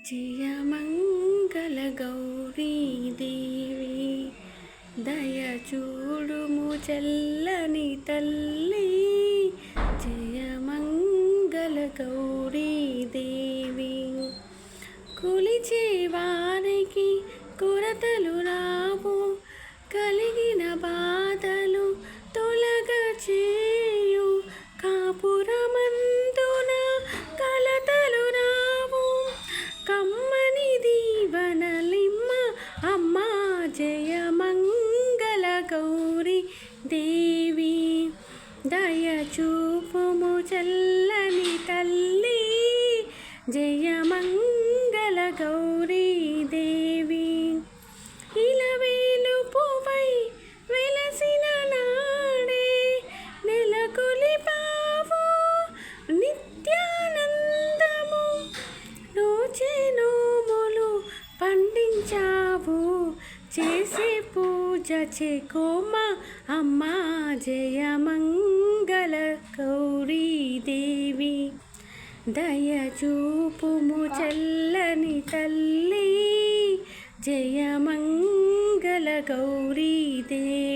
జయమంగళ గౌరీ దేవి దయచూడుము చల్లని తల్లి. జయమంగళ గౌరీ దేవి కొలిచే వారికి కొరతలు రావు, కలిగిన బాధలు తొలగ చేయు. కాపురమందున కలతలు రావు, కమ్మని దీవనలిమ్మ అమ్మా. జయమంగళ గౌరీ దేవి దయచూపుము చల్లని తల్లి. జయమంగళ గౌరీ దేవి ఇలవేలుపువై వెలసిన నాడే నెలకొలిపావు నిత్యానందము. నోచే నోములు పండించావు, చేసే పూజ చేకోమ అమ్మా. జయమంగళ గౌరీ దేవి దయచూపుము చల్లని తల్లి. జయమంగళ గౌరీ దేవి.